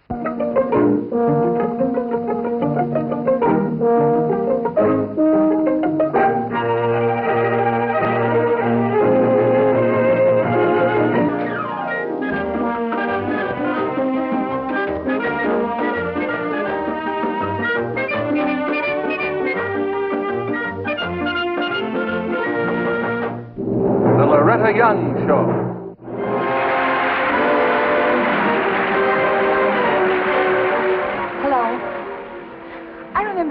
The Loretta Young Show.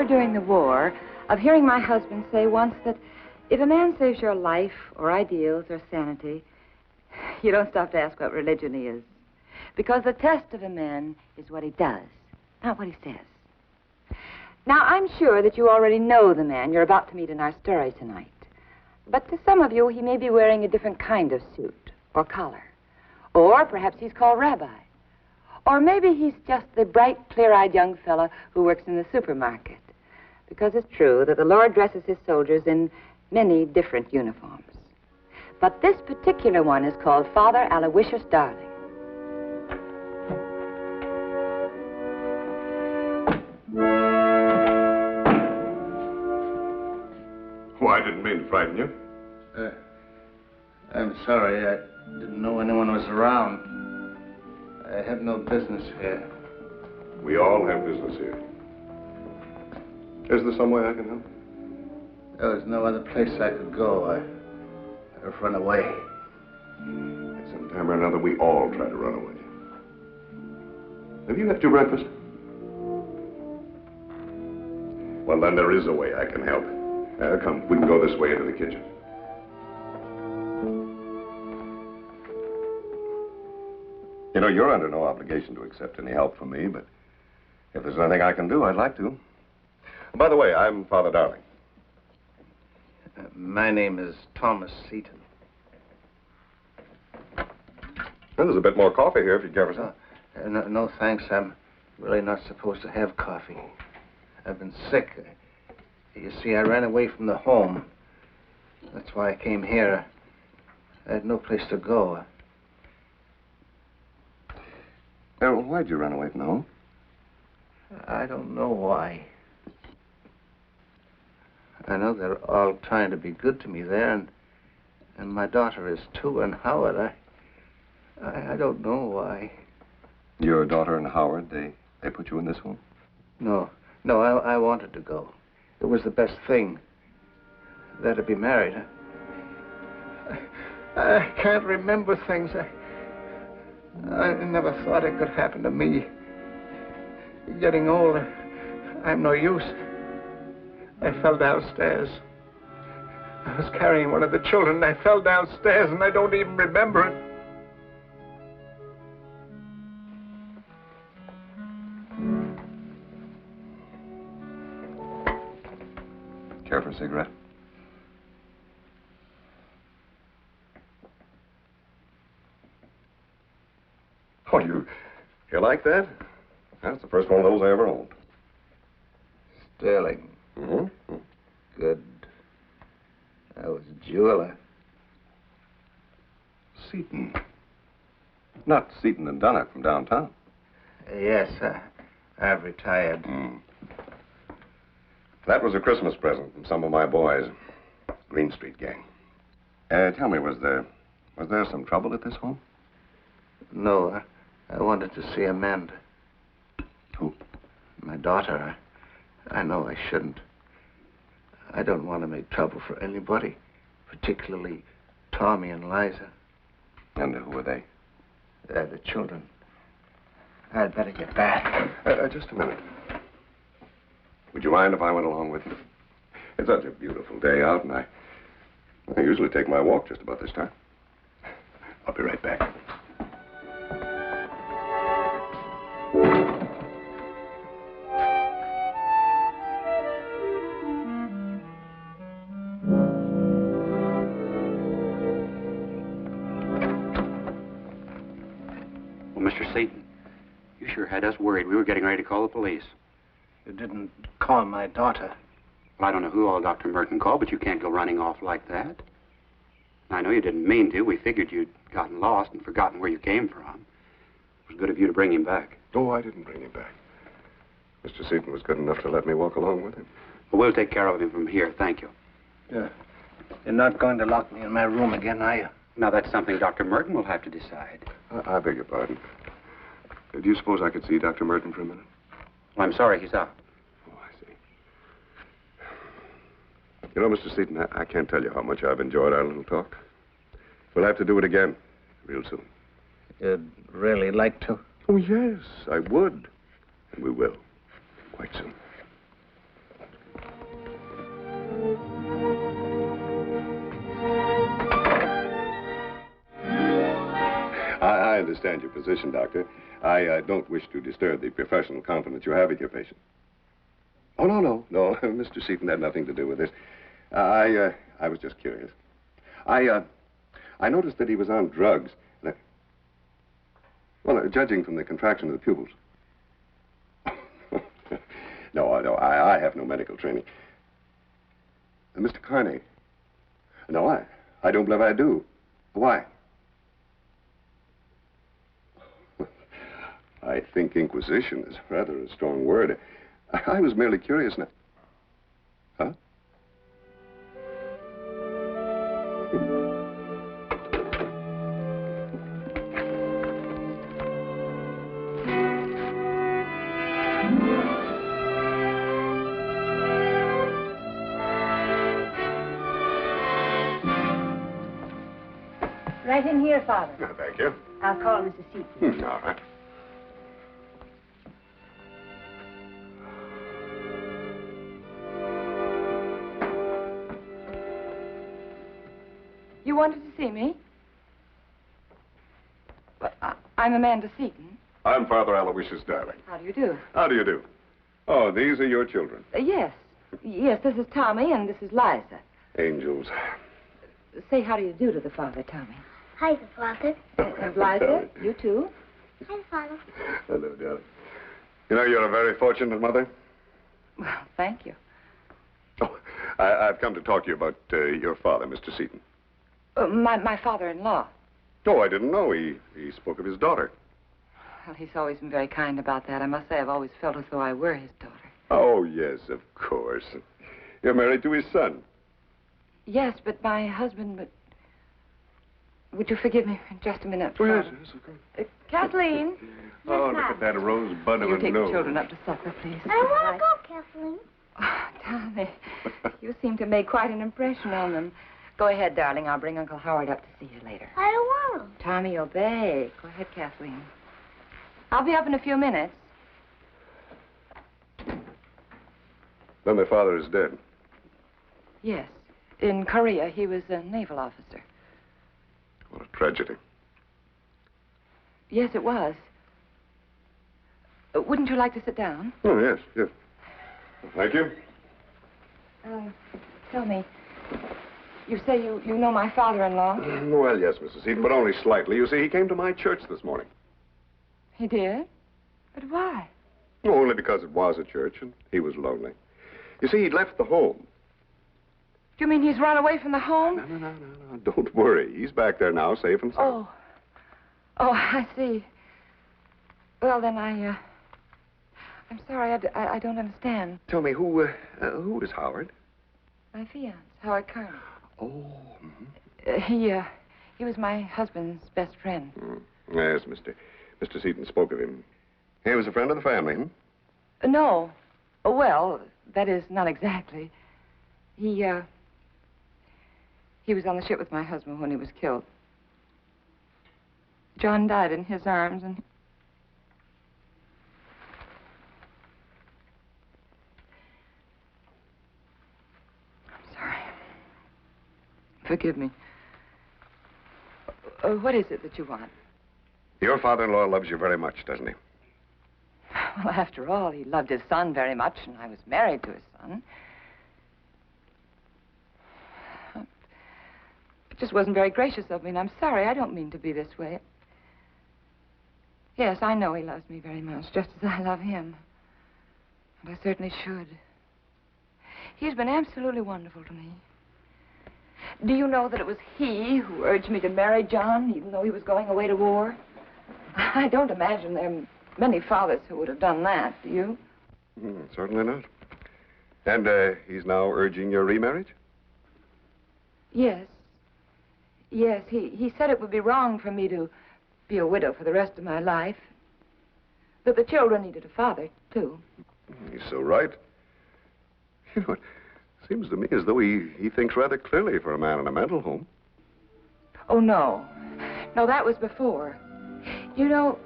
During the war, of hearing my husband say once that if a man saves your life or ideals or sanity, you don't stop to ask what religion he is. Because the test of a man is what he does, not what he says. Now, I'm sure that you already know the man you're about to meet in our story tonight. But to some of you, he may be wearing a different kind of suit or collar. Or perhaps he's called Rabbi. Or maybe he's just the bright, clear-eyed young fellow who works in the supermarket. Because it's true that the Lord dresses his soldiers in many different uniforms. But this particular one is called Father Aloysius Darling. Oh, I didn't mean to frighten you. I'm sorry. I didn't know anyone was around. I have no business here. We all have business here. Is there some way I can help? There was no other place I could go. I've run away. At some time or another, we all try to run away. Have you had your breakfast? Well, then there is a way I can help. Come, we can go this way into the kitchen. You know, you're under no obligation to accept any help from me, but if there's anything I can do, I'd like to. By the way, I'm Father Darling. My name is Thomas Seaton. Well, there's a bit more coffee here if you'd care for some. No, thanks. I'm really not supposed to have coffee. I've been sick. You see, I ran away from the home. That's why I came here. I had no place to go. Why'd you run away from home? I don't know why. I know they're all trying to be good to me there, and my daughter is too, and Howard, I don't know why. Your daughter and Howard, they put you in this home? No, I wanted to go. It was the best thing. They're to be married. I can't remember things. I never thought it could happen to me. Getting older, I'm no use. I fell downstairs. I was carrying one of the children, and I fell downstairs, and I don't even remember it. Care for a cigarette? Oh, you like that? That's the first one of those I ever owned. Sterling. Mm-hmm. Good. I was a jeweler. Seaton. Not Seaton and Dunnock from downtown. Yes, I've retired. That was a Christmas present from some of my boys. Green Street gang. Tell me, was there some trouble at this home? No, I wanted to see Amanda. Who? My daughter. I know I shouldn't. I don't want to make trouble for anybody, particularly Tommy and Liza. And who are they? They're the children. I'd better get back. Just a minute. Would you mind if I went along with you? It's such a beautiful day out, and I usually take my walk just about this time. I'll be right back. Mr. Seaton, you sure had us worried. We were getting ready to call the police. You didn't call my daughter. Well, I don't know who all Dr. Merton called, but you can't go running off like that. I know you didn't mean to. We figured you'd gotten lost and forgotten where you came from. It was good of you to bring him back. Oh, I didn't bring him back. Mr. Seaton was good enough to let me walk along with him. Well, we'll take care of him from here. Thank you. Yeah. You're not going to lock me in my room again, are you? Now, that's something Dr. Merton will have to decide. I beg your pardon. Do you suppose I could see Dr. Merton for a minute? Well, I'm sorry he's out. Oh, I see. You know, Mr. Seaton, I can't tell you how much I've enjoyed our little talk. We'll have to do it again real soon. You'd really like to? Oh, yes, I would. And we will. Quite soon. I understand your position, Doctor. I don't wish to disturb the professional confidence you have in your patient. Oh, no. Mr. Seaton had nothing to do with this. I was just curious. I noticed that he was on drugs. Well, judging from the contraction of the pupils. No, I have no medical training. Mr. Carney. No, I don't believe I do. Why? I think inquisition is rather a strong word. I was merely curious now. Huh? Right in here, Father. Thank you. I'll call Mrs. Seaton. All right. You wanted to see me? But I'm Amanda Seaton. I'm Father Aloysius Darling. How do you do? How do you do? Oh, these are your children. Yes. Yes, this is Tommy and this is Liza. Angels. Say how do you do to the father, Tommy. Hi, Father. And Liza, you too. Hi, Father. Hello, darling. You know, you're a very fortunate mother. Well, thank you. Oh, I've come to talk to you about your father, Mr. Seaton. My father-in-law. Oh, I didn't know. He spoke of his daughter. Well, he's always been very kind about that. I must say I've always felt as though I were his daughter. Oh, yes, of course. You're married to his son. Yes, but my husband, Would you forgive me for just a minute? Oh, yes, of course. Kathleen. Oh, look at that rosebud of You a take nose. the children up to supper, please. I don't want to go, Kathleen. Oh, Tommy, you seem to make quite an impression on them. Go ahead, darling. I'll bring Uncle Howard up to see you later. I don't want to. Tommy, obey. Go ahead, Kathleen. I'll be up in a few minutes. Then my father is dead. Yes. In Korea, he was a naval officer. What a tragedy. Yes, it was. Wouldn't you like to sit down? Oh, yes. Thank you. Tell me, you say you know my father-in-law? Well, yes, Mrs. Seaton, but only slightly. You see, he came to my church this morning. He did? But why? Oh, only because it was a church and he was lonely. You see, he'd left the home. Do you mean he's run away from the home? No. Don't worry. He's back there now, safe and sound. Oh, I see. Well, then I'm sorry, I don't understand. Tell me, who is Howard? My fiancé, Howard Carney. Oh. He was my husband's best friend. Yes, Mr. Seaton spoke of him. He was a friend of the family, No. Well, that is, not exactly. He was on the ship with my husband when he was killed. John died in his arms, and... I'm sorry. Forgive me. What is it that you want? Your father-in-law loves you very much, doesn't he? Well, after all, he loved his son very much, and I was married to his son. It just wasn't very gracious of me, and I'm sorry. I don't mean to be this way. Yes, I know he loves me very much, just as I love him. And I certainly should. He's been absolutely wonderful to me. Do you know that it was he who urged me to marry John, even though he was going away to war? I don't imagine there many fathers who would have done that, do you? Certainly not. And he's now urging your remarriage? Yes. Yes, he said it would be wrong for me to be a widow for the rest of my life. That the children needed a father, too. He's so right. You know, it seems to me as though he thinks rather clearly for a man in a mental home. Oh, no. No, that was before. You know,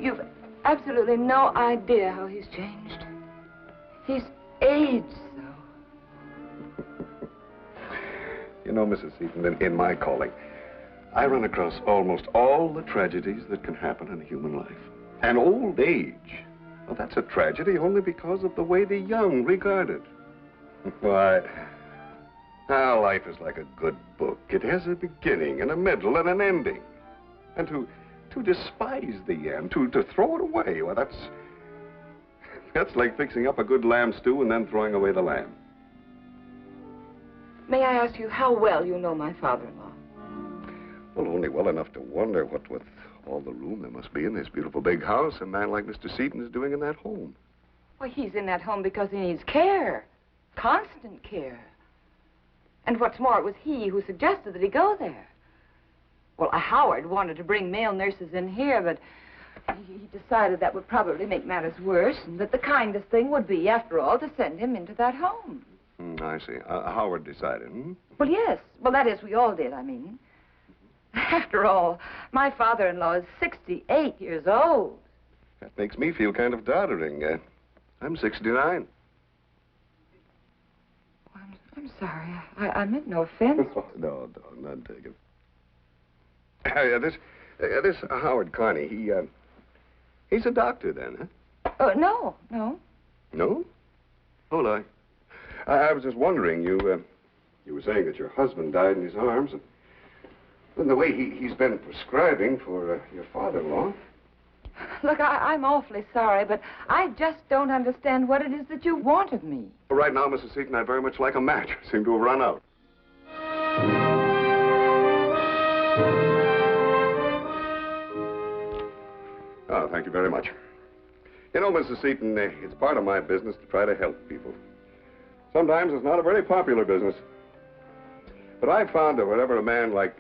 you've absolutely no idea how he's changed. He's aged so. You know, Mrs. Seaton, in my calling, I run across almost all the tragedies that can happen in human life. And old age, well, that's a tragedy only because of the way the young regard it. Why, our life is like a good book. It has a beginning and a middle and an ending. And to despise the end, to throw it away, well, that's like fixing up a good lamb stew and then throwing away the lamb. May I ask you how well you know my father-in-law? Well, only well enough to wonder what with all the room there must be in this beautiful big house a man like Mr. Seaton is doing in that home. Well, he's in that home because he needs care. Constant care. And what's more, it was he who suggested that he go there. Well, Howard wanted to bring male nurses in here, but he decided that would probably make matters worse, and that the kindest thing would be, after all, to send him into that home. I see. Howard decided, hmm? Well, yes. Well, that is, we all did, I mean. After all, my father-in-law is 68 years old. That makes me feel kind of doddering. I'm 69. I'm sorry. I meant no offense. No, none taken. This Howard Carney, he's a doctor then, huh? No. No? Oh, I was just wondering, you were saying that your husband died in his arms, and the way he's been prescribing for your father-in-law. Look, I'm awfully sorry, but I just don't understand what it is that you want of me. Well, right now, Mrs. Seaton, I'd very much like a match. I seem to have run out. Oh, thank you very much. You know, Mrs. Seaton, it's part of my business to try to help people. Sometimes it's not a very popular business. But I've found that whenever a man like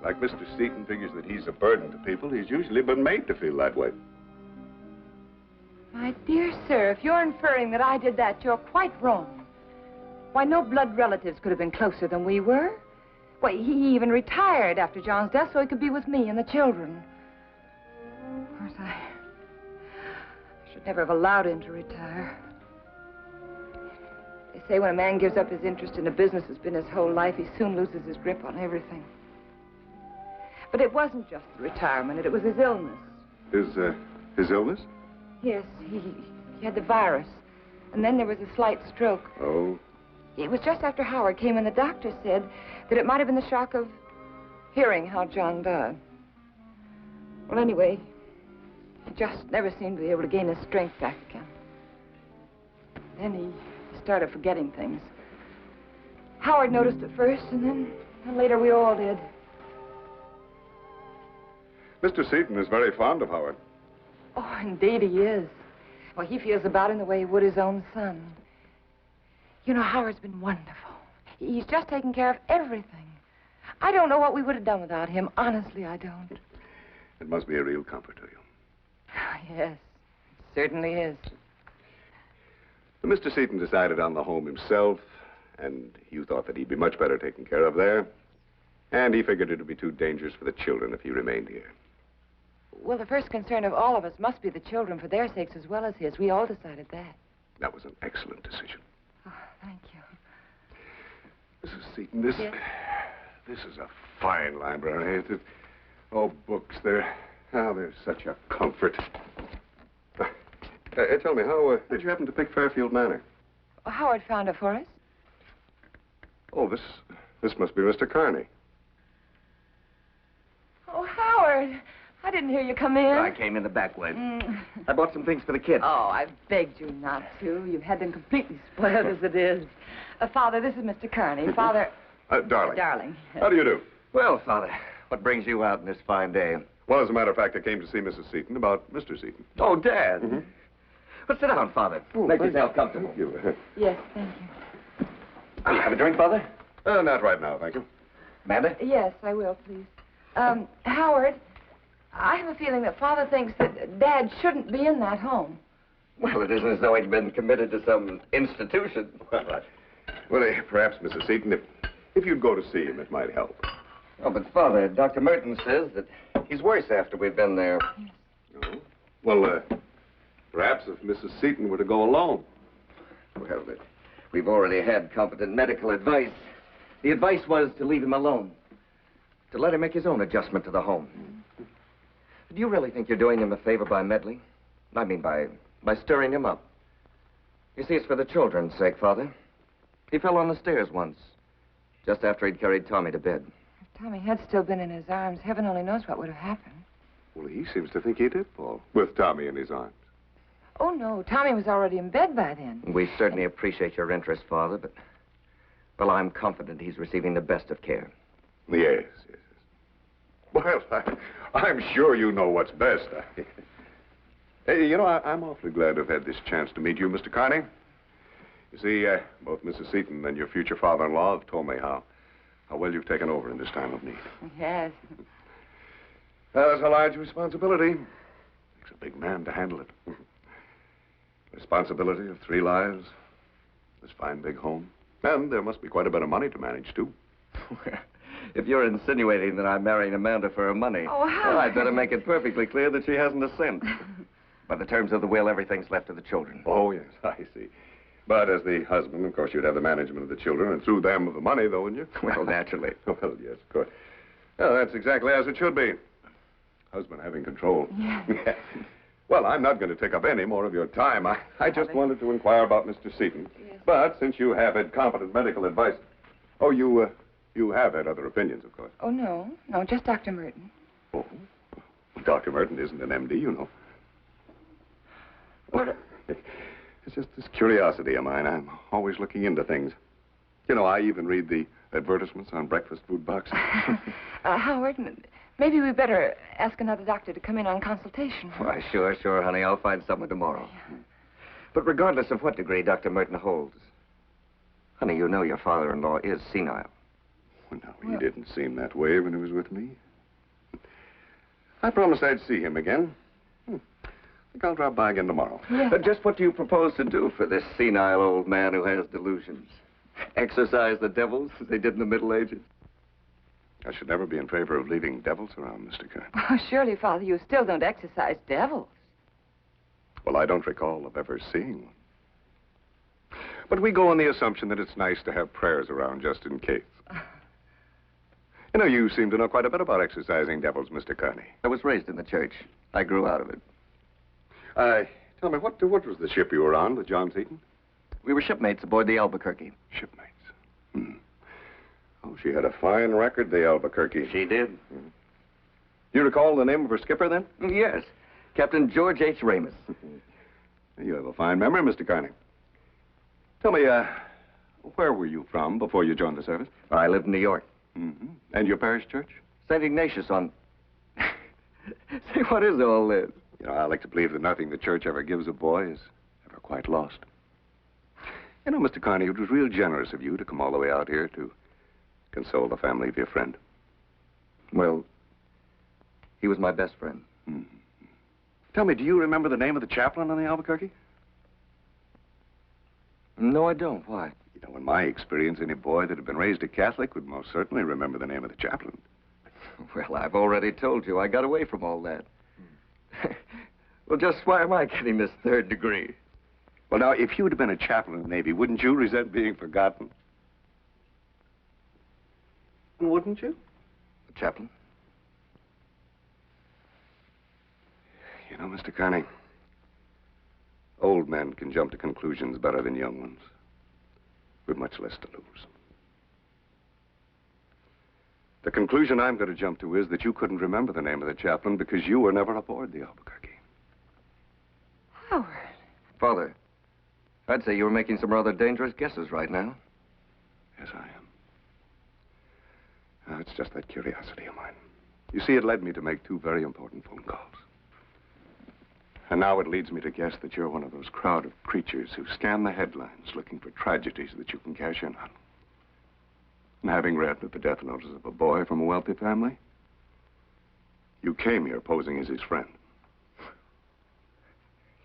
Mr. Seaton figures that he's a burden to people, he's usually been made to feel that way. My dear sir, if you're inferring that I did that, you're quite wrong. Why, no blood relatives could have been closer than we were. Why, he even retired after John's death so he could be with me and the children. Of course, I should never have allowed him to retire. They say when a man gives up his interest in a business that's been his whole life, he soon loses his grip on everything. But it wasn't just the retirement, it was his illness. His illness? Yes, he had the virus. And then there was a slight stroke. Oh. It was just after Howard came and the doctor said that it might have been the shock of hearing how John died. Well, anyway, he just never seemed to be able to gain his strength back again. Then he started forgetting things. Howard noticed it first, and then later we all did. Mr. Seaton is very fond of Howard. Oh, indeed he is. Well, he feels about him the way he would his own son. You know, Howard's been wonderful. He's just taken care of everything. I don't know what we would have done without him. Honestly, I don't. It must be a real comfort to you. Yes, it certainly is. Mr. Seaton decided on the home himself, and you thought that he'd be much better taken care of there. And he figured it would be too dangerous for the children if he remained here. Well, the first concern of all of us must be the children for their sakes as well as his. We all decided that. That was an excellent decision. Oh, thank you. Mrs. Seaton, this is a fine library. Oh, books, they're such a comfort. Tell me, how did you happen to pick Fairfield Manor? Oh, Howard found it for us. Oh, this must be Mr. Carney. Oh, Howard, I didn't hear you come in. I came in the back way. I bought some things for the kids. Oh, I begged you not to. You've had them completely spoiled as it is. Father, this is Mr. Carney. Father... Darling. Darling. How do you do? Well, Father, what brings you out on this fine day? Well, as a matter of fact, I came to see Mrs. Seton about Mr. Seton. Oh, Dad. But sit down, Father. Make yourself comfortable. Thank you. Yes, thank you. Will you have a drink, Father? Not right now, thank you. Amanda? Yes, I will, please. Howard, I have a feeling that Father thinks that Dad shouldn't be in that home. Well, it isn't as though he'd been committed to some institution. Well, perhaps, Mrs. Seton, if you'd go to see him, it might help. Oh, but Father, Dr. Merton says that he's worse after we've been there. Oh? Well, perhaps if Mrs. Seton were to go alone. Well, we've already had competent medical advice. The advice was to leave him alone, to let him make his own adjustment to the home. Do you really think you're doing him a favor by meddling? I mean, by stirring him up. You see, it's for the children's sake, Father. He fell on the stairs once, just after he'd carried Tommy to bed. If Tommy had still been in his arms, heaven only knows what would have happened. Well, he seems to think he did fall, with Tommy in his arms. Oh, no, Tommy was already in bed by then. We certainly appreciate your interest, Father, but... Well, I'm confident he's receiving the best of care. Yes. Well, I'm sure you know what's best. Hey, you know, I'm awfully glad to have had this chance to meet you, Mr. Carney. You see, both Mrs. Seton and your future father-in-law have told me how well you've taken over in this time of need. Yes. That's a large responsibility. Takes a big man to handle it. Responsibility of 3 lives, this fine big home. And there must be quite a bit of money to manage, too. If you're insinuating that I'm marrying Amanda for her money, well, I'd better make it perfectly clear that she hasn't a cent. By the terms of the will, everything's left to the children. Oh, yes, I see. But as the husband, of course, you'd have the management of the children, and through them of the money, though, wouldn't you? Well, naturally. Well, yes, of course. Well, that's exactly as it should be. Husband having control. Yeah. Well, I'm not going to take up any more of your time. I just wanted to inquire about Mr. Seton. Yes. But since you have had competent medical advice... Oh, you have had other opinions, of course. Oh, no, just Dr. Merton. Oh, Dr. Merton isn't an MD, you know. What? It's just this curiosity of mine. I'm always looking into things. You know, I even read the advertisements on breakfast food boxes. Howard, maybe we better ask another doctor to come in on consultation. Why, sure, honey. I'll find someone tomorrow. Yeah. But regardless of what degree Dr. Merton holds, honey, you know your father-in-law is senile. Well, no, he didn't seem that way when he was with me. I promised I'd see him again. I think I'll drop by again tomorrow. Yeah. Just what do you propose to do for this senile old man who has delusions? Exorcise the devils as they did in the Middle Ages? I should never be in favor of leaving devils around, Mr. Kern. Oh, surely, Father, you still don't exorcise devils. Well, I don't recall of ever seeing one. But we go on the assumption that it's nice to have prayers around just in case. You know, you seem to know quite a bit about exorcising devils, Mr. Carney. I was raised in the church. I grew out of it. Tell me, what was the ship you were on with John Seton? We were shipmates aboard the Albuquerque. Shipmates? Oh, she had a fine record, the Albuquerque. She did. You recall the name of her skipper, then? Yes. Captain George H. Ramus. You have a fine memory, Mr. Carney. Tell me, where were you from before you joined the service? I lived in New York. Mm-hmm. And your parish church? St. Ignatius on... Say, what is all this? You know, I like to believe that nothing the church ever gives a boy is ever quite lost. You know, Mr. Carney, it was real generous of you to come all the way out here to console the family of your friend. Well, he was my best friend. Mm-hmm. Tell me, do you remember the name of the chaplain on the Albuquerque? No, I don't. Why? You know, in my experience, any boy that had been raised a Catholic would most certainly remember the name of the chaplain. Well, I've already told you. I got away from all that. Well, just why am I getting this 3rd degree? Well, now, if you had been a chaplain in the Navy, wouldn't you resent being forgotten? Wouldn't you? A chaplain? You know, Mr. Carney, old men can jump to conclusions better than young ones, with much less to lose. The conclusion I'm going to jump to is that you couldn't remember the name of the chaplain because you were never aboard the Albuquerque. Howard. Father, I'd say you were making some rather dangerous guesses right now. Yes, I am. It's just that curiosity of mine. You see, it led me to make 2 very important phone calls. And now it leads me to guess that you're one of those crowd of creatures who scan the headlines looking for tragedies that you can cash in on. And having read that the death notice of a boy from a wealthy family, you came here posing as his friend.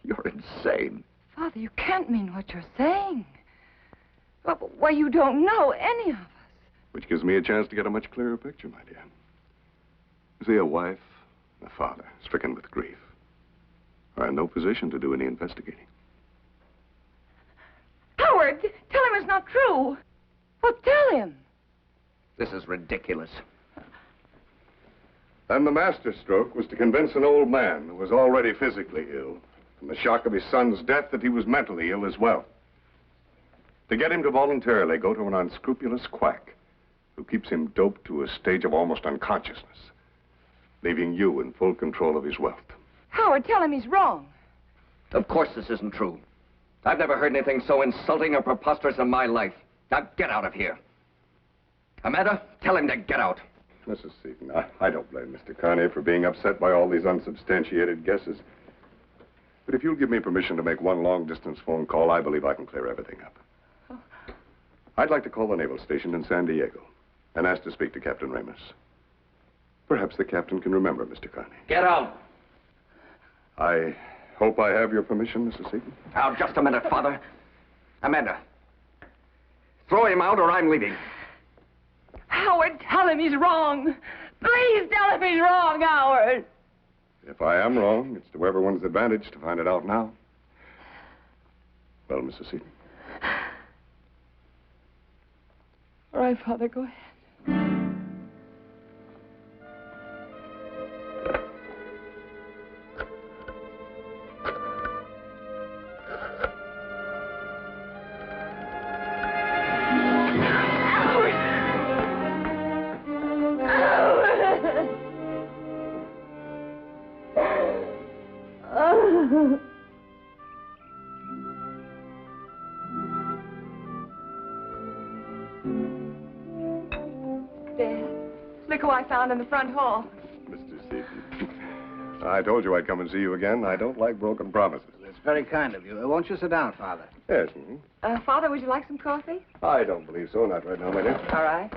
You're insane. Father, you can't mean what you're saying. Why, you don't know any of us. Which gives me a chance to get a much clearer picture, my dear. You see, a wife, a father, stricken with grief, are in no position to do any investigating. Howard, tell him it's not true. Well, tell him. This is ridiculous. And the masterstroke was to convince an old man who was already physically ill from the shock of his son's death that he was mentally ill as well. To get him to voluntarily go to an unscrupulous quack who keeps him doped to a stage of almost unconsciousness, leaving you in full control of his wealth. Howard, tell him he's wrong. Of course this isn't true. I've never heard anything so insulting or preposterous in my life. Now get out of here. Amanda, tell him to get out. Mrs. Seaton, I don't blame Mr. Carney for being upset by all these unsubstantiated guesses. But if you'll give me permission to make one long-distance phone call, I believe I can clear everything up. Oh. I'd like to call the naval station in San Diego and ask to speak to Captain Ramos. Perhaps the captain can remember Mr. Carney. Get out. I hope I have your permission, Mrs. Seaton. Now, just a minute, Father. Amanda, throw him out or I'm leaving. Howard, tell him he's wrong. Please tell him he's wrong, Howard. If I am wrong, it's to everyone's advantage to find it out now. Well, Mrs. Seaton. All right, Father, go ahead. Who I found in the front hall. Mr. Seaton, I told you I'd come and see you again. I don't like broken promises. That's very kind of you. Won't you sit down, Father? Yes. Father, would you like some coffee? I don't believe so. Not right now, my dear. All right.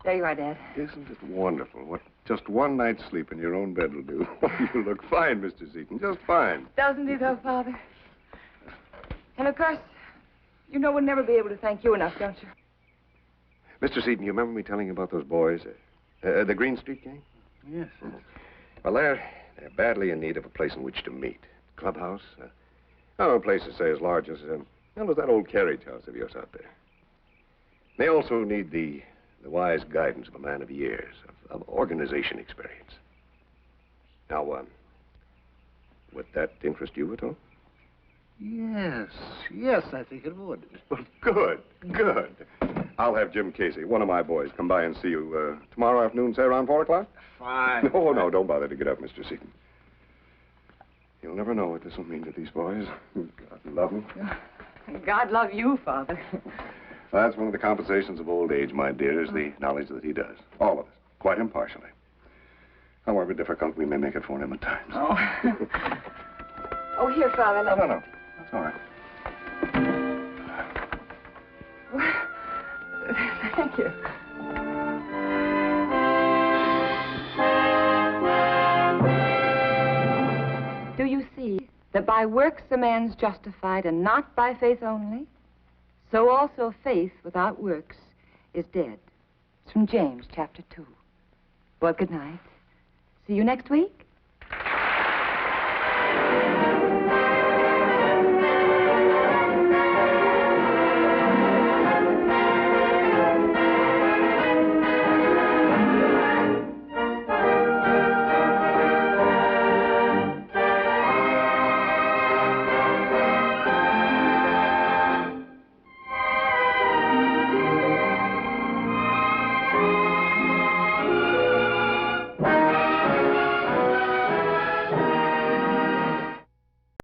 There you are, Dad. Isn't it wonderful what just one night's sleep in your own bed will do? You look fine, Mr. Seaton. Just fine. Doesn't he, though, Father? And, of course, you know we'll never be able to thank you enough, don't you? Mr. Seaton, you remember me telling you about those boys? The Green Street gang? Yes. Well, they're badly in need of a place in which to meet. Clubhouse? A place to say as large as, as that old carriage house of yours out there. They also need the wise guidance of a man of years, of organization experience. Now, would that interest you at all? Yes, I think it would. Well, good. I'll have Jim Casey, one of my boys, come by and see you tomorrow afternoon, say around 4 o'clock? Fine. No, don't bother to get up, Mr. Seaton. You'll never know what this will mean to these boys. God love them. God love you, Father. That's one of the compensations of old age, my dear, is the knowledge that he does. All of us, quite impartially. However difficult we may make it for him at times. Oh, here, Father. No. That's all right. Thank you. Do you see that by works a man's justified and not by faith only? So also faith without works is dead. It's from James chapter 2. Well, good night. See you next week.